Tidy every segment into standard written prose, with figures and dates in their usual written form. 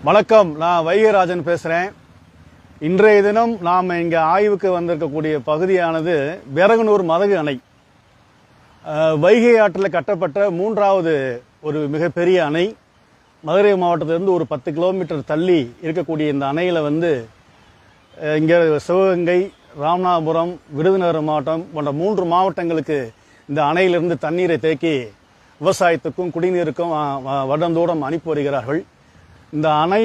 வணக்கம், நான் வைகராஜன் பேசுகிறேன். இன்றைய தினம் நாம் இங்கே ஆய்வுக்கு வந்திருக்கக்கூடிய பகுதியானது விறகுனூர் மதகு அணை. வைகை ஆற்றில் கட்டப்பட்ட மூன்றாவது ஒரு மிகப்பெரிய அணை. மதுரை மாவட்டத்திலிருந்து ஒரு 10 கிலோமீட்டர் தள்ளி இருக்கக்கூடிய இந்த அணையில் இங்கே சிவகங்கை, ராமநாதபுரம், விருதுநகர் மாவட்டம் போன்ற 3 மாவட்டங்களுக்கு இந்த அணையிலிருந்து தண்ணீரை தேக்கி விவசாயத்துக்கும் குடிநீருக்கும் வருடந்தோறும் அனுப்பி வருகிறார்கள். இந்த அணை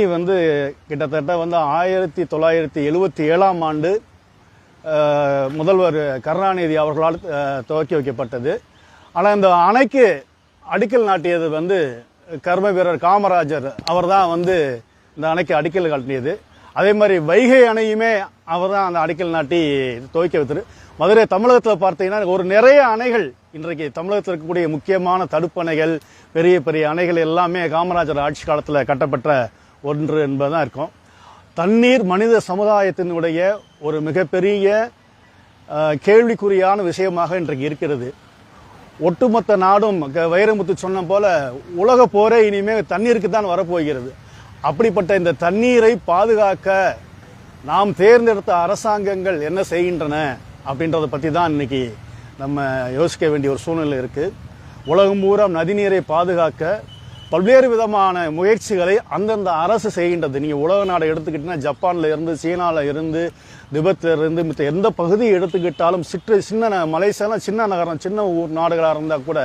கிட்டத்தட்ட 1977ஆம் ஆண்டு முதல்வர் கருணாநிதி அவர்களால் துவக்கி வைக்கப்பட்டது. ஆனால் இந்த அணைக்கு அடிக்கல் நாட்டியது கர்ம வீரர் காமராஜர். அவர் தான் இந்த அணைக்கு அடிக்கல் நாட்டியது. அதே மாதிரி வைகை அணையுமே அவர் தான் அந்த அடிக்கல் நாட்டி துவக்கி வைத்தார். மதுரை தமிழகத்தில் பார்த்தீங்கன்னா ஒரு நிறைய அணைகள் இன்றைக்கு தமிழகத்தில் இருக்கக்கூடிய முக்கியமான தடுப்பணைகள், பெரிய பெரிய அணைகள் எல்லாமே காமராஜர் ஆட்சி காலத்தில் கட்டப்பட்ட ஒன்று என்பதுதான் இருக்கும். தண்ணீர் மனித சமுதாயத்தினுடைய ஒரு மிகப்பெரிய கேள்விக்குறியான விஷயமாக இன்றைக்கு இருக்கிறது. ஒட்டுமொத்த நாடும் வைரமுத்து சொன்ன போல உலக போரே இனிமேல் தண்ணீருக்கு தான் வரப்போகிறது. அப்படிப்பட்ட இந்த தண்ணீரை பாதுகாக்க நாம் தேர்ந்தெடுத்த அரசாங்கங்கள் என்ன செய்கின்றன அப்படின்றத பற்றி தான் இன்னைக்கு நம்ம யோசிக்க வேண்டிய ஒரு சூழ்நிலை இருக்குது. உலகம் பூரா நதிநீரை பாதுகாக்க பல்வேறு விதமான முயற்சிகளை அந்தந்த அரசு செய்கின்றது. நீங்கள் உலக நாடை எடுத்துக்கிட்டீங்கன்னா ஜப்பானில் இருந்து, சீனாவில் இருந்து, திபெத்தில் இருந்து, மற்ற எந்த பகுதியை எடுத்துக்கிட்டாலும் சின்ன மலேசியாலாம் சின்ன நகரம், சின்ன ஊர் நாடுகளாக இருந்தால் கூட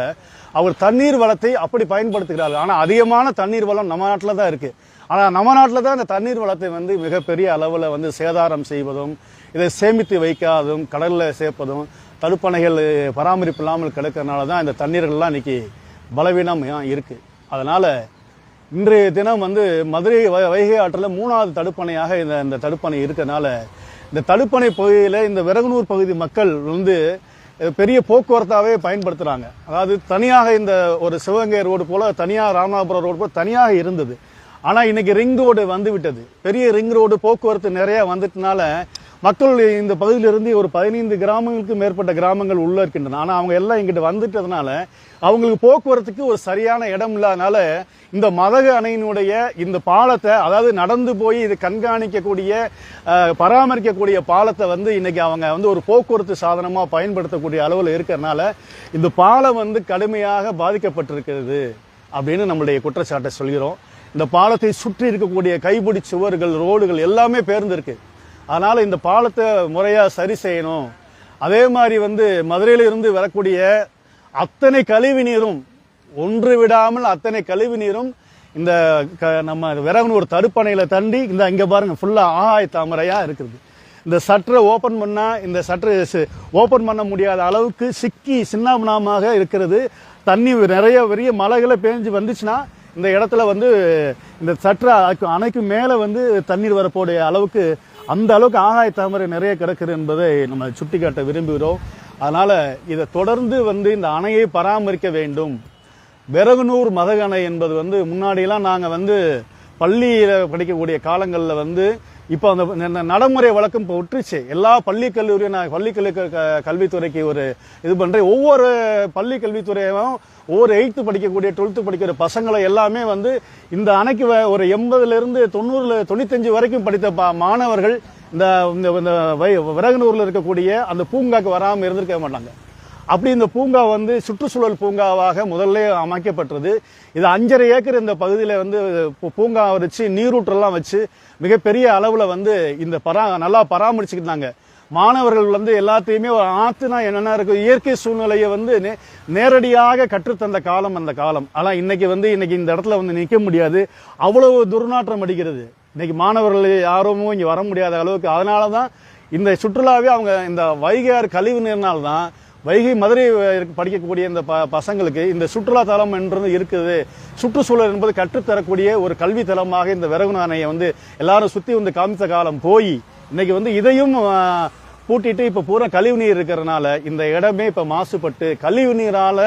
அவர் தண்ணீர் வளத்தை அப்படி பயன்படுத்துகிறார்கள். ஆனால் அதிகமான தண்ணீர் வளம் நம்ம நாட்டில் தான் இருக்குது. ஆனால் நம்ம நாட்டில் தான் இந்த தண்ணீர் வளத்தை மிகப்பெரிய அளவில் சேதாரம் செய்வதும், இதை சேமித்து வைக்காதும், கடலில் சேர்ப்பதும், தடுப்பணைகள் பராமரிப்பு இல்லாமல் கிடக்கிறதுனால தான் இந்த தண்ணீர்கள்லாம் இன்னைக்கு பலவீனம் இருக்குது. அதனால் இன்றைய தினம் மதுரை வைகை ஆற்றில் 3வது தடுப்பணையாக இந்த தடுப்பணை இருக்கிறதுனால இந்த தடுப்பணை பகுதியில் இந்த விறகுனூர் பகுதி மக்கள் பெரிய போக்குவரத்தாகவே பயன்படுத்துகிறாங்க. அதாவது தனியாக இந்த ஒரு சிவகங்கை ரோடு போல் தனியாக, ராமநாதபுரம் ரோடு போல் தனியாக இருந்தது. ஆனால் இன்னைக்கு ரிங் ரோடு விட்டது. பெரிய ரிங் ரோடு போக்குவரத்து நிறையா வந்துட்டனால மக்கள் இந்த பகுதியிலிருந்து ஒரு 15 கிராமங்களுக்கு மேற்பட்ட கிராமங்கள் உள்ள இருக்கின்றன. ஆனால் அவங்க எல்லாம் இங்கிட்ட வந்துட்டதுனால அவங்களுக்கு போக்குவரத்துக்கு ஒரு சரியான இடம் இல்லாதனால இந்த மதகு அணையினுடைய இந்த பாலத்தை, அதாவது நடந்து போய் இது கண்காணிக்கக்கூடிய, பராமரிக்கக்கூடிய பாலத்தை இன்னைக்கு அவங்க ஒரு போக்குவரத்து சாதனமாக பயன்படுத்தக்கூடிய அளவில் இருக்கிறதுனால இந்த பாலம் கடுமையாக பாதிக்கப்பட்டிருக்கிறது அப்படின்னு நம்மளுடைய குற்றச்சாட்டை சொல்கிறோம். இந்த பாலத்தை சுற்றி இருக்கக்கூடிய கைப்பிடி சுவர்கள், ரோடுகள் எல்லாமே பேர்ந்திருக்கு. அதனால இந்த பாலத்தை முறையா சரி செய்யணும். அதே மாதிரி மதுரையிலிருந்து வரக்கூடிய அத்தனை கழிவு நீரும், ஒன்று விடாமல் அத்தனை கழிவு நீரும் இந்த நம்ம விறகுனூர் தடுப்பணையில தண்டி இங்க பாருங்க, ஃபுல்லா ஆகாய தாமரையா இருக்குது. இந்த சட்டரை ஓபன் பண்ணா இந்த சட்டரை ஓபன் பண்ண முடியாத அளவுக்கு சிக்கி சின்னாபின்னமாக இருக்கிறது. தண்ணி நிறைய பெரிய மழைகளை பேஞ்சு வந்துச்சுன்னா இந்த இடத்துல இந்த சட்டரை அணைக்கு மேல தண்ணீர் வரக்கூடிய அளவுக்கு, அந்த அளவுக்கு ஆகாய தாமரை நிறைய கிடக்குது என்பதை நம்ம சுட்டிக்காட்ட விரும்புகிறோம். அதனால இதை தொடர்ந்து இந்த அணையை பராமரிக்க வேண்டும். விறகுனூர் மதகு அணை என்பது முன்னாடியெல்லாம் நாங்கள் பள்ளியில் படிக்கக்கூடிய காலங்களில் இப்போ அந்த நடைமுறை வழக்கம் இப்போ விட்டுருச்சு. எல்லா பள்ளி கல்லூரியும் நான் கல்வித்துறைக்கு ஒரு இது பண்ணுறேன். ஒவ்வொரு பள்ளி கல்வித்துறையும் ஒவ்வொரு 8th படிக்கக்கூடிய 12th படிக்கிற பசங்களை எல்லாமே இந்த அணைக்கு ஒரு 80லிருந்து 95 வரைக்கும் படித்த மாணவர்கள் இந்த விறகுனூரில் இருக்கக்கூடிய அந்த பூங்காக்கு வராமல் இருந்திருக்க மாட்டாங்க. அப்படி இந்த பூங்கா சுற்றுச்சூழல் பூங்காவாக முதல்ல அமைக்கப்பட்டது. இது 5.5 ஏக்கர் இந்த பகுதியில் பூங்கா வச்சு நீரூற்றெல்லாம் வச்சு மிகப்பெரிய அளவில் இந்த நல்லா பராமரிச்சுக்கிட்டாங்க. மாணவர்கள் எல்லாத்தையுமே ஆற்றுனா என்னென்ன இருக்கு, இயற்கை சூழ்நிலையை நேரடியாக கற்றுத்தந்த காலம் அந்த காலம். ஆனால் இன்னைக்கு இந்த இடத்துல நிற்க முடியாது, அவ்வளவு துர்நாற்றம் அடிக்கிறது. இன்னைக்கு மாணவர்கள் யாரும் இங்கே வர முடியாத அளவுக்கு. அதனால தான் இந்த சுற்றுலாவே அவங்க இந்த வைகையாறு கழிவு நீர்னால்தான் மதுரை படிக்கக்கூடிய இந்த பசங்களுக்கு இந்த சுற்றுலா தலம் என்றது இருக்குது. சுற்றுச்சூழல் என்பது கற்றுத்தரக்கூடிய ஒரு கல்வி தலமாக இந்த விறகுனூர் அணையை எல்லாரும் சுற்றி காமித்த காலம் போய் இன்னைக்கு இதையும் பூட்டிட்டு இப்போ பூரா கழிவு நீர் இருக்கிறதுனால இந்த இடமே இப்போ மாசுபட்டு கழிவு நீரால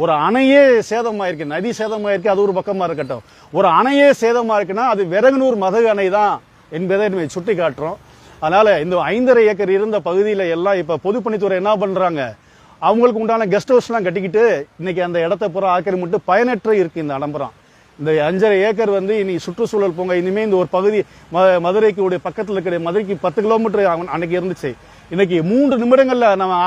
ஒரு அணையே சேதமாயிருக்கு, நதி சேதமாயிருக்கு. அது ஒரு பக்கமா இருக்கட்டும், ஒரு அணையே சேதமா இருக்குன்னா அது விறகுனூர் மதகு அணை தான் என்பதை நம்ம சுட்டி காட்டுறோம். அதனால இந்த 5.5 ஏக்கர் இருந்த பகுதியில எல்லாம் இப்ப பொதுப்பணித்துறை என்ன பண்றாங்க, அவங்களுக்கு உண்டான கெஸ்ட் ஹவுஸ்லாம் கட்டிக்கிட்டு இன்னைக்கு அந்த இடத்த பூரா ஆக்கிரமிட்டு பயனற்ற இருக்கு இந்த அடம்பரம். இந்த 5.5 ஏக்கர் வந்து இனி சுற்றுச்சூழல் பூங்கா இனிமே இந்த ஒரு பகுதி மதுரைக்கு உடைய பக்கத்தில் இருக்கிற மதுரைக்கு 10 கிலோமீட்டர் அன்னைக்கு இருந்துச்சு. இன்னைக்கு 3 நிமிடங்கள்ல நம்ம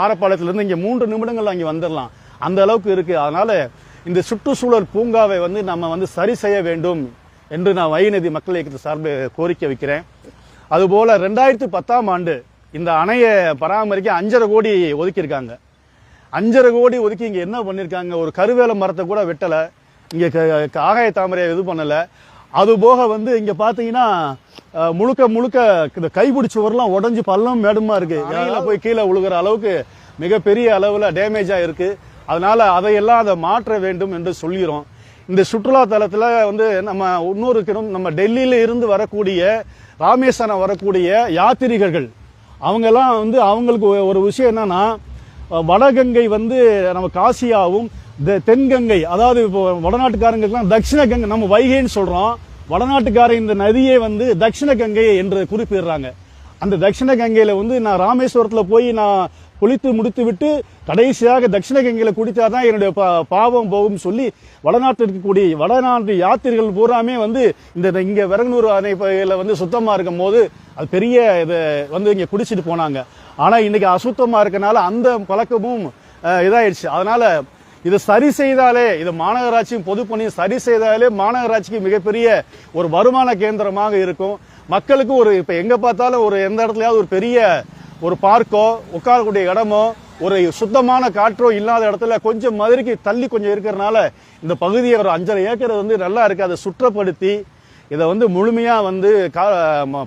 ஆரப்பாளையத்திலிருந்து இங்கே 3 நிமிடங்கள்ல அங்கே வந்துடலாம், அந்த அளவுக்கு இருக்கு. அதனால இந்த சுற்றுச்சூழல் பூங்காவை வந்து நம்ம வந்து சரி செய்ய வேண்டும் என்று நான் வைகநதி மக்கள் இயக்கத்தை சார்பில் கோரிக்கை வைக்கிறேன். அதுபோல 2010ஆம் ஆண்டு இந்த அணையை பராமரிக்க 5.5 கோடி ஒதுக்கியிருக்காங்க. 5.5 கோடி ஒதுக்கி இங்க என்ன பண்ணிருக்காங்க, ஒரு கருவேல மரத்தை கூட வெட்டல, இங்க ஆகாய தாமரையை இது பண்ணல. அது போக வந்து இங்க பாத்தீங்கன்னா முழுக்க முழுக்க இந்த கைப்பிடிச்சவரெல்லாம் உடஞ்சு பள்ளம் மேடுமா இருக்கு, போய் கீழே விழுகிற அளவுக்கு மிகப்பெரிய அளவுல டேமேஜா இருக்கு. அதனால அதையெல்லாம் அதை மாற்ற வேண்டும் என்று சொல்கிறோம். இந்த சுற்றுலா தலத்துல வந்து நம்ம இன்னொரு நம்ம டெல்லியில இருந்து வரக்கூடிய ராமேஸ்வரம் வரக்கூடிய யாத்திரிகர்கள் அவங்கெல்லாம் வந்து அவங்களுக்கு ஒரு விஷயம் என்னன்னா, வடகங்கை வந்து நம்ம காசியாவும் தென்கங்கை, அதாவது இப்போ வடநாட்டுக்காரங்களுக்குலாம் தட்சிண கங்கை, நம்ம வைகைன்னு சொல்றோம், வடநாட்டுக்காரங்க இந்த நதியை வந்து தட்சிண கங்கை என்று குறிப்பிடுறாங்க. அந்த தட்சிண கங்கையில வந்து நான் ராமேஸ்வரத்துல போய் நான் குளித்து முடித்து விட்டு கடைசியாக தட்சிண கங்கையில குடித்தாதான் என்னுடைய பாவம் போகும் சொல்லி வடநாட்டு இருக்கக்கூடிய வடநாட்டு யாத்திரைகள் பூராமே வந்து இந்த இங்க விரங்கனூர் அணைப்பையில வந்து சுத்தமா இருக்கும் போது அது பெரிய இதை வந்து இங்க குடிச்சிட்டு போனாங்க. ஆனா இன்னைக்கு அசுத்தமா இருக்கனால அந்த பழக்கமும் இதாயிடுச்சு. அதனால இதை சரி செய்தாலே, இது மாநகராட்சியும் பொதுப்பணியும் சரி செய்தாலே மாநகராட்சிக்கு மிகப்பெரிய ஒரு வருமான கேந்திரமாக இருக்கும். மக்களுக்கு ஒரு இப்ப எங்க பார்த்தாலும் ஒரு எந்த இடத்துலயாவது ஒரு பெரிய ஒரு பார்க்கோ உட்காரக்கூடிய இடமோ ஒரு சுத்தமான காற்றோ இல்லாத இடத்துல கொஞ்சம் மதுரைக்கு தள்ளி கொஞ்சம் இருக்கிறதுனால இந்த பகுதியை ஒரு 5.5 ஏக்கர் வந்து நல்லா இருக்கு. அதை சுற்றப்படுத்தி இதை வந்து முழுமையா வந்து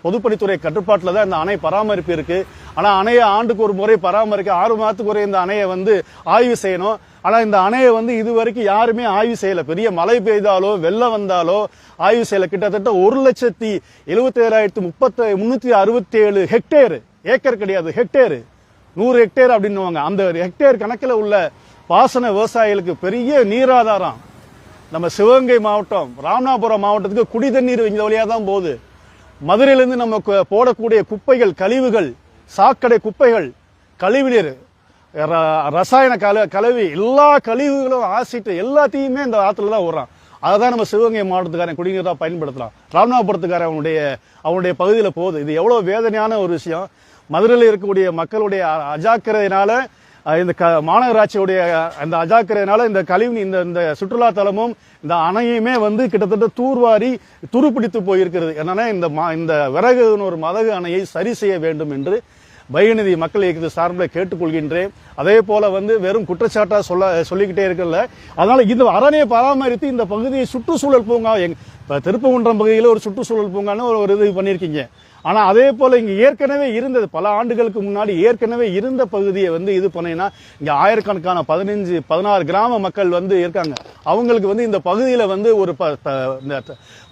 பொதுப்பணித்துறை கட்டுப்பாட்டில் தான் இந்த அணை பராமரிப்பு இருக்கு. ஆனா அணையை ஆண்டுக்கு ஒரு முறை பராமரிக்க 6 மாதத்துக்கு ஒரு இந்த அணையை வந்து ஆய்வு செய்யணும். ஆனா இந்த அணையை வந்து இது வரைக்கும் யாருமே ஆய்வு செய்யல. பெரிய மழை பெய்தாலோ வெள்ளம் வந்தாலோ ஆய்வு செய்யல. கிட்டத்தட்ட 1,77,367 ஹெக்டேர், ஏக்கர் கிடையாது ஹெக்டேர், 100 ஹெக்டேர் அப்படின்னுவாங்க. அந்த ஹெக்டேர் கணக்கில் உள்ள பாசன விவசாயிகளுக்கு பெரிய நீராதாரம். நம்ம சிவகங்கை மாவட்டம் ராமநாதபுரம் மாவட்டத்துக்கு குடி தண்ணீர் இந்த வழியா தான் போகுது. மதுரையிலிருந்து நம்ம போடக்கூடிய குப்பைகள், கழிவுகள், சாக்கடை குப்பைகள், கழிவுநீர், ரசாயன கலவி, எல்லா கழிவுகளும் ஆசிட்டு எல்லாத்தையுமே இந்த ஆத்துல தான் விடுறான். அதை தான் நம்ம சிவகங்கை மாவட்டத்துக்காரன் குடிநீராக பயன்படுத்தலாம். ராமநாதபுரத்துக்காரன் அவனுடைய பகுதியில் போகுது. இது எவ்வளவு வேதனையான ஒரு விஷயம். மதுரையில் இருக்கக்கூடிய மக்களுடைய அஜாக்கிரதையினால, இந்த மாநகராட்சியுடைய அந்த அஜாக்கிரதையினால இந்த கழிவு இந்த சுற்றுலா தலமும் இந்த அணையுமே வந்து கிட்டத்தட்ட தூர்வாரி துருப்பிடித்து போயிருக்கிறது. என்னன்னா இந்த விறகுனூர் மதகு அணையை சரி செய்ய வேண்டும் என்று வைகநதி மக்கள் இயக்கத்தை சார்பில் கேட்டுக்கொள்கின்றேன். அதே போல வந்து வெறும் குற்றச்சாட்டா சொல்லிக்கிட்டே இருக்கல. அதனால இந்த அரணையை பராமரித்து இந்த பகுதியை சுற்றுச்சூழல் பூங்கா, இப்ப திருப்பகுன்றம் பகுதியில் ஒரு சுற்றுச்சூழல் பூங்கான்னு ஒரு இது பண்ணிருக்கீங்க. ஆனா அதே போல இங்க ஏற்கனவே இருந்தது, பல ஆண்டுகளுக்கு முன்னாடி ஏற்கனவே இருந்த பகுதியை வந்து இது பண்ணீங்கன்னா இங்க ஆயிரக்கணக்கான 15-16 கிராம மக்கள் வந்து இருக்காங்க. அவங்களுக்கு வந்து இந்த பகுதியில வந்து ஒரு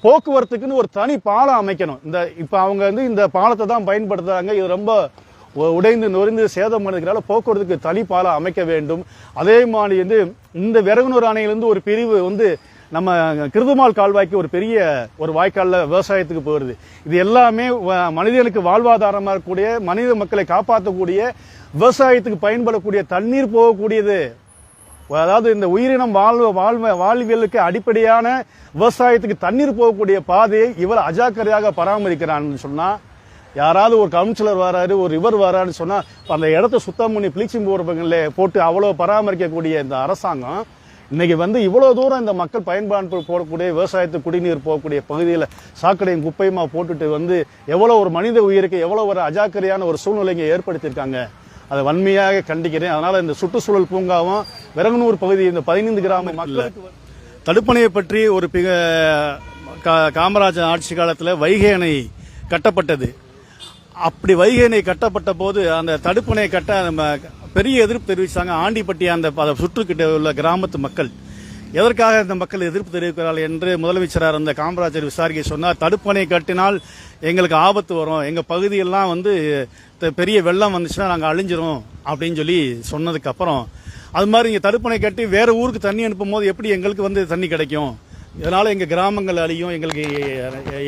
போக்குவரத்துக்குன்னு ஒரு தனி பாலம் அமைக்கணும். இப்ப அவங்க வந்து இந்த பாலத்தை தான் பயன்படுத்துறாங்க. இது ரொம்ப உடைந்து நொறிந்து சேதம் பண்ணதுனால போக்குவரத்துக்கு தனி பாலம் அமைக்க வேண்டும். அதே மாதிரி வந்து இந்த விறகுனூர் அணையிலிருந்து ஒரு பிரிவு வந்து நம்ம கிருதுமால் கால்வாய்க்கு ஒரு பெரிய ஒரு வாய்க்கால்ல விவசாயத்துக்கு போயிடுது. இது எல்லாமே மனிதனுக்கு வாழ்வாதாரமா இருக்கக்கூடிய, மனித மக்களை காப்பாற்றக்கூடிய, விவசாயத்துக்கு பயன்படக்கூடிய தண்ணீர் போகக்கூடியது. அதாவது இந்த உயிரினம் வாழ்வியலுக்கு அடிப்படையான விவசாயத்துக்கு தண்ணீர் போகக்கூடிய பாதையை இவர் அஜாக்கிரதையாக பராமரிக்கிறான்னு சொன்னா, யாராவது ஒரு கவுன்சிலர் வராரு, ஒரு இவர் வராருன்னு சொன்னா அந்த இடத்த சுத்தம் பண்ணி ப்ளீச்சிங் பவுடர் போட்டு அவ்வளவு பராமரிக்கக்கூடிய இந்த அரசாங்கம் இன்னைக்கு வந்து இவ்வளவு தூரம் இந்த மக்கள் பயன்பாடு போடக்கூடிய விவசாயத்துக்கு குடிநீர் போகக்கூடிய பகுதியில் சாக்கடையும் குப்பையுமா போட்டுட்டு வந்து எவ்வளவு ஒரு மனித உயிருக்கு எவ்வளவு ஒரு அஜாக்கிரதையான ஒரு சூழ்நிலையை ஏற்படுத்தியிருக்காங்க. அதை வன்மையாக கண்டிக்கிறேன். அதனால இந்த சுற்றுச்சூழல் பூங்காவும் விறகுனூர் பகுதி இந்த 15 கிராம மக்களுக்கு தடுப்பணையை பற்றி ஒரு காமராஜர் ஆட்சி காலத்தில் வைகை அணை கட்டப்பட்டது. அப்படி வைகை அணை கட்டப்பட்ட போது அந்த தடுப்பணை கட்ட பெரிய எதிர்ப்பு தெரிவிச்சாங்க. ஆண்டிப்பட்டி அந்த சுற்றுக்கிட்ட உள்ள கிராமத்து மக்கள். எதற்காக இந்த மக்கள் எதிர்ப்பு தெரிவிக்கிறார்கள் என்று முதலமைச்சராக இருந்த காமராஜர் விசாரிக்க சொன்னார். தடுப்பணை கட்டினால் எங்களுக்கு ஆபத்து வரும், எங்க பகுதியெல்லாம் வந்து பெரிய வெள்ளம் வந்துச்சுன்னா நாங்கள் அழிஞ்சிரும் அப்படின்னு சொல்லி சொன்னதுக்கு அப்புறம் அது மாதிரி இங்க தடுப்பணை கட்டி வேற ஊருக்கு தண்ணி அனுப்பும் போது எப்படி எங்களுக்கு வந்து தண்ணி கிடைக்கும், இதனால எங்க கிராமங்கள் அழியும், எங்களுக்கு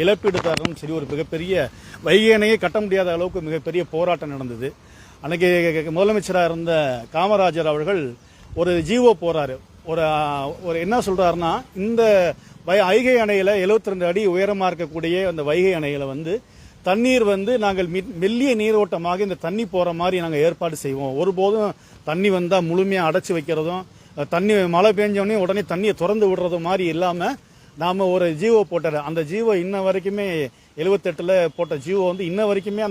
இழப்பீடு தரணும் சரி. ஒரு மிகப்பெரிய வைகை அணையை கட்ட முடியாத அளவுக்கு மிகப்பெரிய போராட்டம் நடந்தது. அன்னைக்கு முதலமைச்சராக இருந்த காமராஜர் அவர்கள் ஒரு ஜிஓ போறாரு. ஒரு என்ன சொல்றாருன்னா, இந்த வைகை அணையில் 72 அடி உயரமாக இருக்கக்கூடிய அந்த வைகை அணையில் வந்து தண்ணீர் வந்து நாங்கள் மெல்லிய நீரோட்டமாக இந்த தண்ணி போகிற மாதிரி நாங்கள் ஏற்பாடு செய்வோம். ஒருபோதும் தண்ணி வந்தால் முழுமையாக அடைச்சி வைக்கிறதும் தண்ணி மழை பெஞ்சோடனே உடனே தண்ணியை திறந்து விடுறதும் மாதிரி இல்லாமல் நாம் ஒரு ஜீவோ போட்டார். அந்த ஜீவோ இன்ன வரைக்குமே 78ல் போட்ட ஜீவோ வந்து இன்ன வரைக்குமே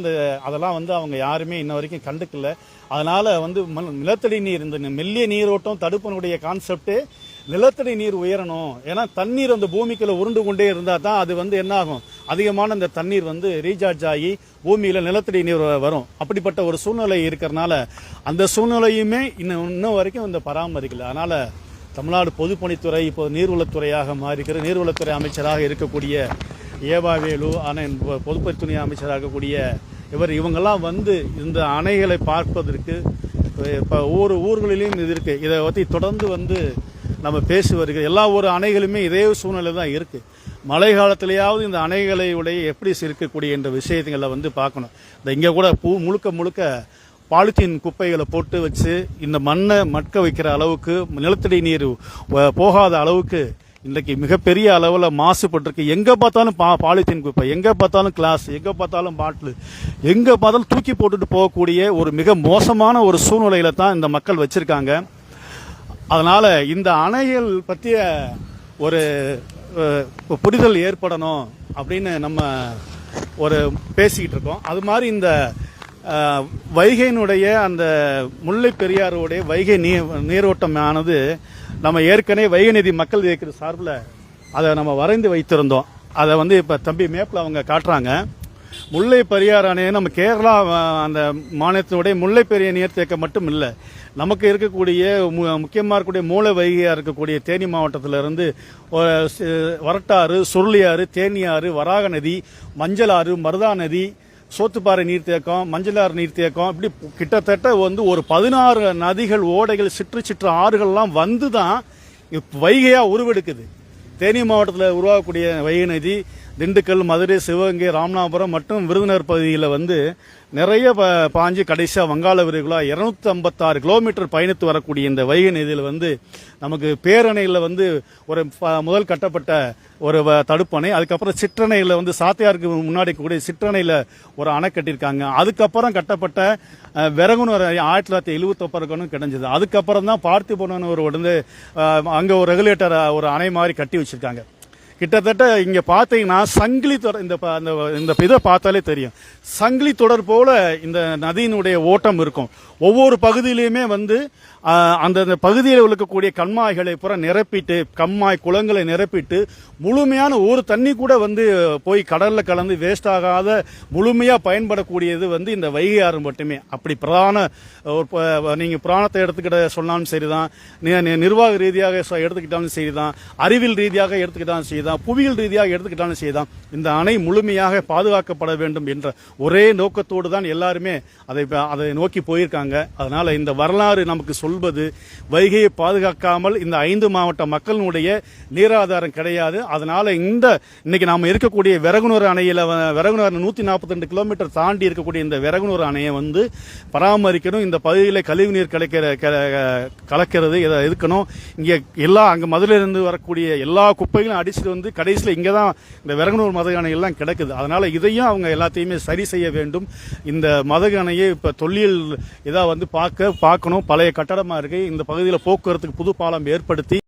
அதெல்லாம் வந்து அவங்க யாருமே இன்ன வரைக்கும் கண்டுக்கல. அதனால் வந்து நிலத்தடி நீர் இந்த மெல்லிய நீரோட்டம் தடுப்பனுடைய கான்செப்டே நிலத்தடி நீர் உயரணும். ஏன்னா தண்ணீர் அந்த பூமிக்குள்ள உருண்டு கொண்டே இருந்தால் தான் அது வந்து என்ன ஆகும், அதிகமான அந்த தண்ணீர் வந்து ரீசார்ஜ் ஆகி பூமியில் நிலத்தடி நீர் வரும். அப்படிப்பட்ட ஒரு சூழ்நிலை இருக்கிறனால அந்த சூழ்நிலையுமே இன்னும் வரைக்கும் இந்த பராமரிக்கல. அதனால் தமிழ்நாடு பொதுப்பணித்துறை இப்போ நீர்வளத்துறையாக மாறிக்கிற நீர்வளத்துறை அமைச்சராக இருக்கக்கூடிய ஏவாவேலு, ஆனால் பொதுப்பணித்துறை அமைச்சராக இருக்கக்கூடிய இவங்கெல்லாம் வந்து இந்த அணைகளை பார்ப்பதற்கு இப்போ ஒவ்வொரு ஊர்களிலையும் இது இருக்குது. இதை பற்றி தொடர்ந்து வந்து நம்ம பேசி வருகிறோம். எல்லா ஒரு அணைகளுமே இதே சூழ்நிலை தான் இருக்குது. மழை காலத்திலேயாவது இந்த அணைகளை உடைய எப்படி இருக்கக்கூடிய என்ற விஷயங்களை வந்து பார்க்கணும். இந்த இங்கே கூட முழுக்க பாலித்தீன் குப்பைகளை போட்டு வச்சு இந்த மண்ணை மட்க வைக்கிற அளவுக்கு நிலத்தடி நீர் போகாத அளவுக்கு இன்றைக்கு மிகப்பெரிய அளவில் மாசுபட்டிருக்கு. எங்கே பார்த்தாலும் பாலித்தீன் குப்பை, எங்கே பார்த்தாலும் கிளாஸ், எங்கே பார்த்தாலும் பாட்டில், எங்கே பார்த்தாலும் தூக்கி போட்டுட்டு போகக்கூடிய ஒரு மிக மோசமான ஒரு சூழ்நிலையில தான் இந்த மக்கள் வச்சிருக்காங்க. அதனால இந்த அணைகள் பற்றிய ஒரு புரிதல் ஏற்படணும் அப்படின்னு நம்ம ஒரு பேசிக்கிட்டு இருக்கோம். அது மாதிரி இந்த வைகையினுடைய அந்த முல்லை பெரியாறுடைய வைகை நீரோட்டமானது நம்ம ஏற்கனவே வைகை நிதி மக்கள் இயக்கிற சார்பில் அதை நம்ம வரைந்து வைத்திருந்தோம். அதை வந்து இப்போ தம்பி மேப்பில் அவங்க காட்டுறாங்க. முல்லை பெரியாறு அணை நம்ம கேரளா அந்த மாநிலத்தினுடைய முல்லை பெரியாறு நீர்த்தேக்கம் மட்டும் இல்லை, நமக்கு இருக்கக்கூடிய முக்கியமாக இருக்கக்கூடிய மூல வைகையாக இருக்கக்கூடிய தேனி மாவட்டத்திலிருந்து வரட்டாறு, சுருளியாறு, தேனியாறு, வராக நதி, மஞ்சள் ஆறு, மருதா நதி, சோத்துப்பாறை நீர்த்தேக்கம், மஞ்சளாறு நீர்த்தேக்கம், இப்படி கிட்டத்தட்ட வந்து ஒரு 16 நதிகள், ஓடைகள், சிற்று ஆறுகள்லாம் வந்து தான் வைகையாக உருவெடுக்குது. தேனி மாவட்டத்தில் உருவாகக்கூடிய வைகை நதி திண்டுக்கல், மதுரை, சிவகங்கை, ராமநாதபுரம் மற்றும் விருதுநகர் பகுதியில் வந்து நிறைய பாஞ்சு கடைசியாக வங்காள விரிகுடா 256 கிலோமீட்டர் பயணித்து வரக்கூடிய இந்த வைகை நதியில் வந்து நமக்கு பேரணையில் வந்து ஒரு முதல் கட்டப்பட்ட ஒரு தடுப்பணை, அதுக்கப்புறம் சிற்றணையில் வந்து சாத்தியாருக்கு முன்னாடி கூடிய சிற்றணையில் ஒரு அணை கட்டியிருக்காங்க. அதுக்கப்புறம் கட்டப்பட்ட விறகுனூர் 1979 கிடைஞ்சது. அதுக்கப்புறம் தான் பார்த்திபனூர் வந்து அங்கே ஒரு ரெகுலேட்டர் ஒரு அணை மாதிரி கட்டி வச்சிருக்காங்க. கிட்டத்தட்ட இங்கே பார்த்தீங்கன்னா சங்கிலி தொடர், இந்த இதை பார்த்தாலே தெரியும், சங்கிலி தொடர் போல இந்த நதியினுடைய ஓட்டம் இருக்கும். ஒவ்வொரு பகுதியிலையுமே வந்து அந்த பகுதியில் இருக்கக்கூடிய கண்மாய்களை பூரா நிரப்பிட்டு, கண்மாய் குளங்களை நிரப்பிட்டு முழுமையான ஒரு தண்ணி கூட வந்து போய் கடலில் கலந்து வேஸ்ட் ஆகாத முழுமையாக பயன்படக்கூடியது வந்து இந்த வைகை ஆறு மட்டுமே. அப்படி பிரதான நீங்கள் புராணத்தை எடுத்துக்கிட்ட சொன்னாலும் சரிதான், நிர்வாக ரீதியாக எடுத்துக்கிட்டாலும் சரிதான், அறிவியல் ரீதியாக எடுத்துக்கிட்டாலும் சரிதான், புவியியல் ரீதியாக எடுத்துக்கிட்டாலும் சரிதான், இந்த அணை முழுமையாக பாதுகாக்கப்பட வேண்டும் என்ற ஒரே நோக்கத்தோடு தான் எல்லாருமே அதை நோக்கி போயிருக்காங்க. அதனால இந்த வரலாறு நமக்கு சொல்வது வைகையை பாதுகாக்காமல் இந்த 5 மாவட்ட மக்களுடைய நீராதாரம் கிடையாது. அதனால இன்னைக்கு நாம இருக்கக்கூடிய விறகுனூர் அணையில 142 கிலோமீட்டர் தாண்டி இருக்கக்கூடிய இந்த விறகுனூர் அணையை வந்து பராமரிக்கணும். இந்த பகுதியில் கழிவு நீர் கலக்கிறது இதை எதுக்கணும். இங்கே அங்கே மதுரையிலிருந்து வரக்கூடிய எல்லா குப்பைகளும் அடிச்சுட்டு வந்து கடைசியில் இங்கே தான் இந்த விறகுனூர் மதகு அணையெல்லாம் கிடக்குது. அதனால இதையும் அவங்க எல்லாத்தையுமே சரி செய்ய வேண்டும். இந்த மதகு அணையை இப்போ தொல்லியல் இதாக வந்து பார்க்கணும். பழைய கட்டடமாக இருக்கு. இந்த பகுதியில் போக்குவரத்துக்கு புது பாலம் ஏற்படுத்தி